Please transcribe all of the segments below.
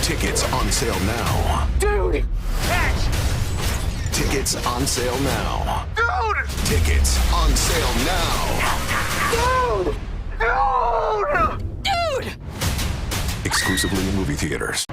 Tickets on sale now. Dude! Catch! Tickets on sale now. Dude! Tickets on sale now. Dude! Dude! Dude! Exclusively in movie theaters.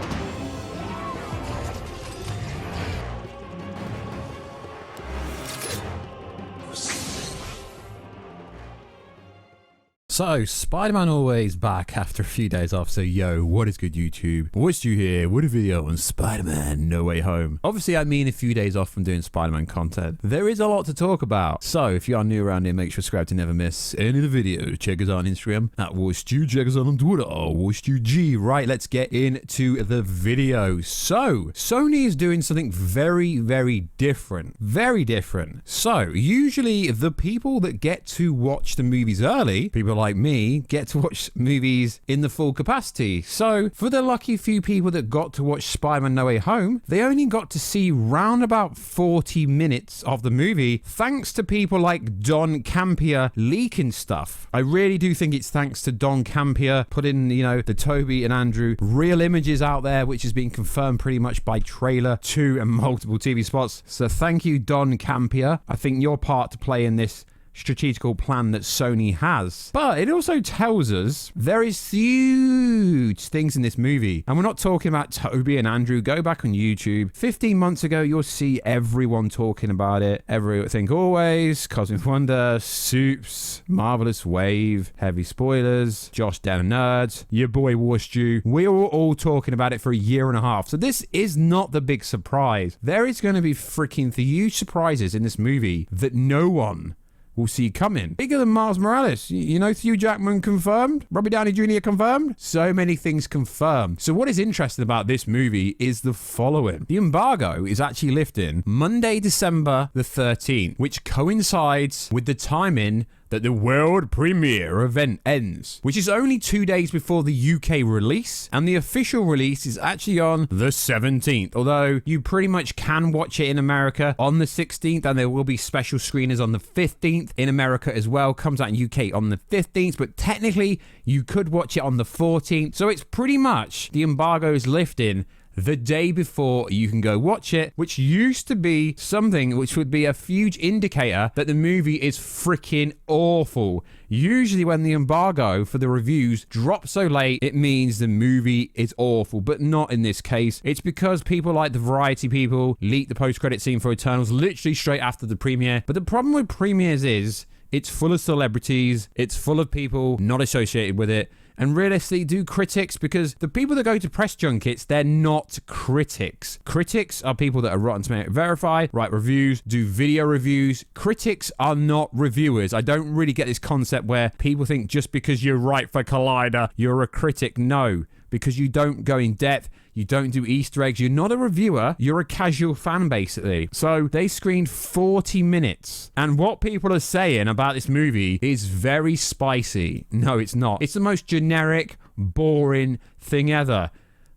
So, Spider-Man always back after a few days off. So, yo, what is good, YouTube? What's you here? What a video on Spider-Man No Way Home. Obviously, I mean a few days off from doing Spider-Man content. There is a lot to talk about. So, if you are new around here, make sure to subscribe to never miss any of the videos. Check us out on Instagram at What'sTu. Check us out on Twitter. What'sTuG. Right, let's get into the video. So, Sony is doing something very, very different. Very different. So, usually the people that get to watch the movies early, people like me, get to watch movies in the full capacity. So for the lucky few people that got to watch Spider-Man No Way Home, they only got to see round about 40 minutes of the movie thanks to people like Don Campier leaking stuff. I really do think it's thanks to Don Campier putting, the Tobey and Andrew real images out there, which has been confirmed pretty much by trailer 2 and multiple TV spots. So thank you, Don Campier. I think your part to play in this strategical plan that Sony has. But it also tells us there is huge things in this movie. And we're not talking about Tobey and Andrew. Go back on YouTube. 15 months ago, you'll see everyone talking about it. Everything Always, Cosmic Wonder, Soups, Marvelous Wave, Heavy Spoilers, Josh Down Nerds, your boy What'sTu. We were all talking about it for a year and a half. So this is not the big surprise. There is going to be freaking huge surprises in this movie that no one will see coming. Bigger than Miles Morales. Hugh Jackman confirmed. Robbie Downey Jr. confirmed. So many things confirmed. So what is interesting about this movie is the following. The embargo is actually lifting Monday, December the 13th, which coincides with the timing that the world premiere event ends, which is only 2 days before the UK release, and the official release is actually on the 17th, although you pretty much can watch it in America on the 16th, and there will be special screeners on the 15th in America as well. Comes out in UK on the 15th, but technically you could watch it on the 14th, so it's pretty much the embargo is lifting the day before you can go watch it, which used to be something which would be a huge indicator that the movie is freaking awful. Usually when the embargo for the reviews drop so late, it means the movie is awful, but not in this case. It's because people like the Variety people leaked the post-credit scene for Eternals literally straight after the premiere. But the problem with premieres is it's full of celebrities, it's full of people not associated with it, and realistically do critics, because the people that go to press junkets, they're not critics. Critics are people that are Rotten Tomato verified, write reviews, do video reviews. Critics are not reviewers. I don't really get this concept where people think just because you write for Collider, you're a critic. No, because you don't go in depth. You don't do Easter eggs. You're not a reviewer. You're a casual fan, basically. So they screened 40 minutes. And what people are saying about this movie is very spicy. No, it's not. It's the most generic, boring thing ever.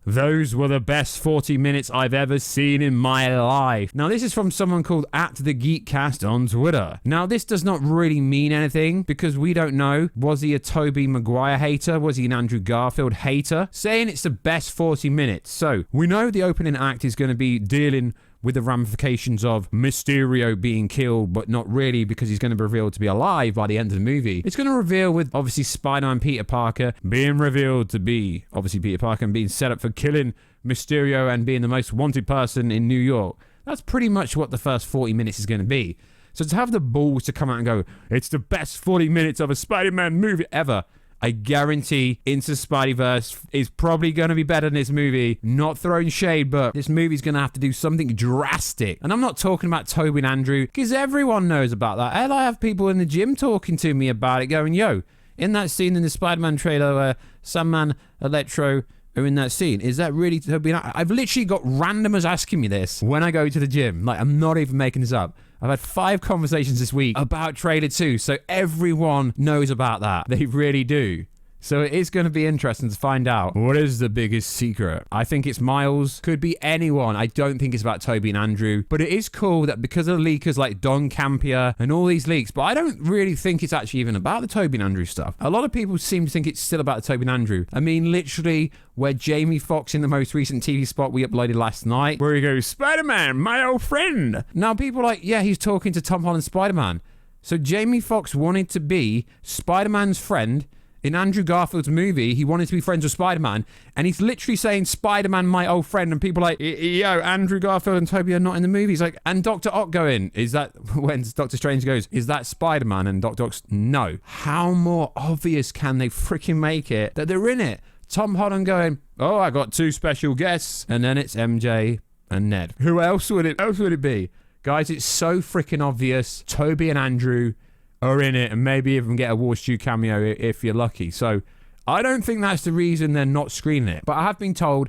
Those were the best 40 minutes I've ever seen in my life. Now, this is from someone called @TheGeekCast on Twitter. Now, this does not really mean anything because we don't know. Was he a Tobey Maguire hater? Was he an Andrew Garfield hater? Saying it's the best 40 minutes. So, we know the opening act is going to be dealing with the ramifications of Mysterio being killed, but not really, because he's going to be revealed to be alive by the end of the movie. It's going to reveal with, obviously, Spider-Man Peter Parker being revealed to be, obviously, Peter Parker and being set up for killing Mysterio and being the most wanted person in New York. That's pretty much what the first 40 minutes is going to be. So to have the balls to come out and go, it's the best 40 minutes of a Spider-Man movie ever, I guarantee Into Spideyverse is probably going to be better than this movie. Not throwing shade, but this movie's going to have to do something drastic. And I'm not talking about Tobey and Andrew, because everyone knows about that. Hell, I have people in the gym talking to me about it, going, yo, in that scene in the Spider-Man trailer where Sandman, Electro are in that scene, is that really Tobey? I've literally got randomers asking me this when I go to the gym. Like, I'm not even making this up. I've had 5 conversations this week about trailer 2, so everyone knows about that. They really do. So it is going to be interesting to find out what is the biggest secret. I think it's Miles. Could be anyone. I don't think it's about Tobey and Andrew. But it is cool that because of leakers like Don Campier and all these leaks, but I don't really think it's actually even about the Tobey and Andrew stuff. A lot of people seem to think it's still about the Tobey and Andrew. I mean, literally, where Jamie Foxx in the most recent TV spot we uploaded last night, where he goes, Spider-Man, my old friend. Now people are like, yeah, he's talking to Tom Holland's Spider-Man. So Jamie Foxx wanted to be Spider-Man's friend. In Andrew Garfield's movie, he wanted to be friends with Spider-Man, and he's literally saying, Spider-Man, my old friend, and people are like, yo, Andrew Garfield and Tobey are not in the movie. He's like, and Dr. Ock going, is that, when Doctor Strange goes, is that Spider-Man? And Dr. Ock's, no. How more obvious can they freaking make it that they're in it? Tom Holland going, oh, I got 2 special guests, and then it's MJ and Ned. Who else would it be? Guys, it's so freaking obvious. Tobey and Andrew are in it, and maybe even get a War Stew cameo if you're lucky. So I don't think that's the reason they're not screening it. But I have been told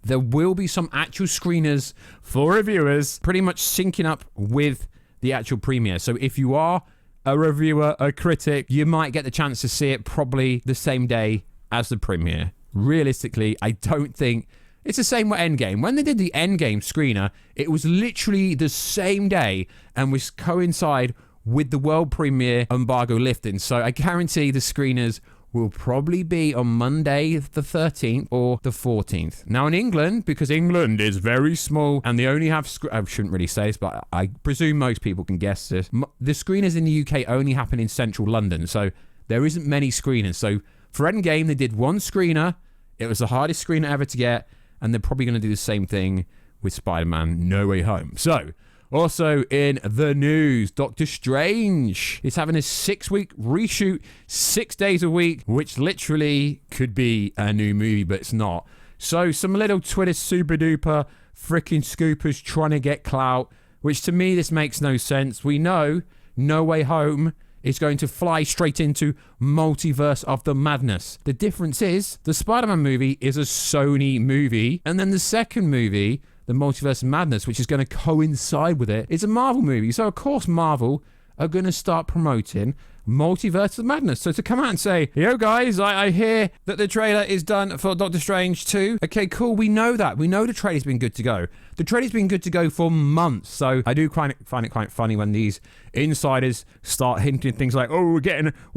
there will be some actual screeners for reviewers pretty much syncing up with the actual premiere. So if you are a reviewer, a critic, you might get the chance to see it probably the same day as the premiere. Realistically, I don't think it's the same with Endgame. When they did the Endgame screener, it was literally the same day and was coincide with the world premiere embargo lifting. So I guarantee the screeners will probably be on Monday the 13th or the 14th. Now in England, because England is very small and they only have, I shouldn't really say this, but I presume most people can guess this. The screeners in the UK only happen in central London, so there isn't many screeners. So for Endgame, they did 1 screener. It was the hardest screener ever to get, and they're probably going to do the same thing with Spider-Man No Way Home. So also in the news, Doctor Strange is having a 6-week reshoot, 6 days a week, which literally could be a new movie, but it's not. So some little Twitter super duper freaking scoopers trying to get clout, which to me, this makes no sense. We know No Way Home is going to fly straight into Multiverse of the Madness. The difference is the Spider-Man movie is a Sony movie, and then the second movie, the Multiverse of Madness, which is going to coincide with it, is a Marvel movie. So, of course, Marvel are going to start promoting Multiverse of Madness. So to come out and say, yo, guys, I hear that the trailer is done for Doctor Strange 2. Okay, cool. We know that. We know the trailer's been good to go. The trailer's been good to go for months. So I do find it quite funny when these insiders start hinting things like, oh, we're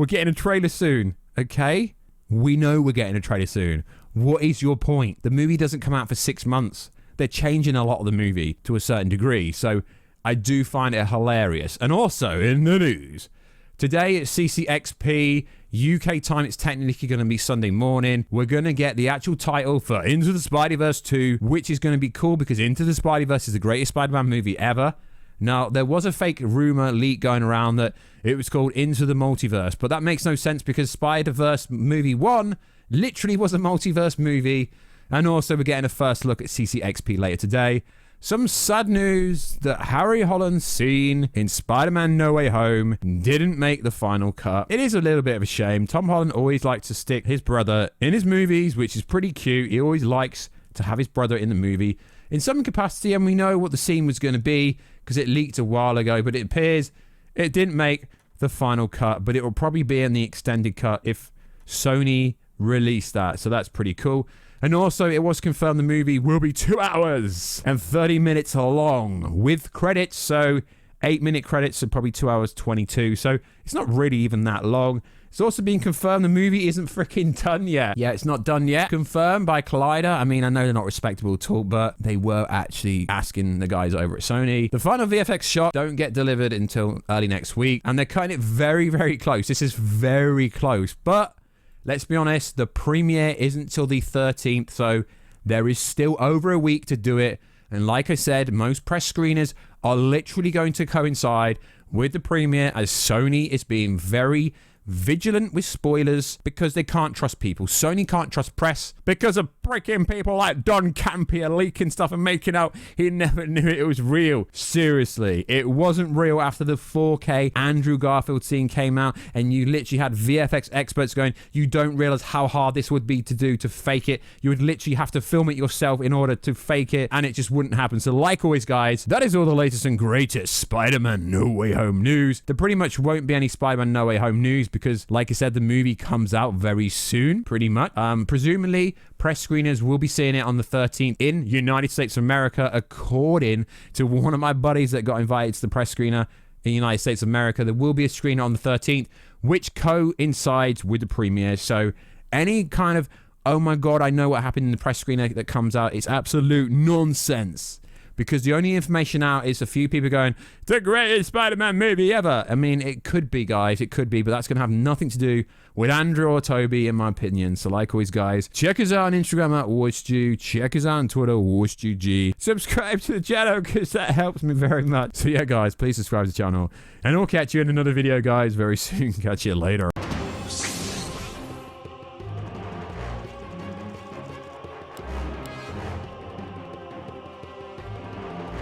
getting a trailer soon. Okay? We know we're getting a trailer soon. What is your point? The movie doesn't come out for 6 months. They're changing a lot of the movie to a certain degree. So I do find it hilarious. And also in the news, today at CCXP, UK time, it's technically going to be Sunday morning. We're going to get the actual title for Into the Spider-Verse 2, which is going to be cool because Into the Spider-Verse is the greatest Spider-Man movie ever. Now, there was a fake rumor leak going around that it was called Into the Multiverse, but that makes no sense because Spider-Verse movie 1 literally was a multiverse movie. And also, we're getting a first look at CCXP later today. Some sad news that Harry Holland's scene in Spider-Man No Way Home didn't make the final cut. It is a little bit of a shame. Tom Holland always likes to stick his brother in his movies, which is pretty cute. He always likes to have his brother in the movie in some capacity, and we know what the scene was going to be because it leaked a while ago, but it appears it didn't make the final cut, but it will probably be in the extended cut if Sony released that, so that's pretty cool. And also, it was confirmed the movie will be 2 hours and 30 minutes long with credits. So 8-minute credits are probably 2 hours 22. So it's not really even that long. It's also been confirmed the movie isn't freaking done yet. Yeah, it's not done yet. Confirmed by Collider. I mean, I know they're not respectable at all, but they were actually asking the guys over at Sony. The final VFX shot don't get delivered until early next week. And they're cutting it very, very close. This is very close. But let's be honest, the premiere isn't till the 13th, so there is still over a week to do it. And like I said, most press screeners are literally going to coincide with the premiere as Sony is being very vigilant with spoilers because they can't trust people. Sony can't trust press because of freaking people like Don Campier leaking stuff and making out he never knew it was real. Seriously, it wasn't real after the 4K Andrew Garfield scene came out and you literally had VFX experts going, you don't realize how hard this would be to do to fake it. You would literally have to film it yourself in order to fake it, and it just wouldn't happen. So like always, guys, that is all the latest and greatest Spider-Man No Way Home news. There pretty much won't be any Spider-Man No Way Home news because, like I said, the movie comes out very soon, pretty much. Presumably, press screeners will be seeing it on the 13th in United States of America, according to one of my buddies that got invited to the press screener in the United States of America. There will be a screener on the 13th, which coincides with the premiere. So any kind of, oh my God, I know what happened in the press screener that comes out, it's absolute nonsense. Because the only information out is a few people going, the greatest Spider-Man movie ever. I mean, it could be, guys. It could be, but that's going to have nothing to do with Andrew or Tobey, in my opinion. So like always, guys, check us out on Instagram at WatchDew. Check us out on Twitter, WatchDewG. Subscribe to the channel because that helps me very much. So yeah, guys, please subscribe to the channel. And I'll catch you in another video, guys, very soon. Catch you later.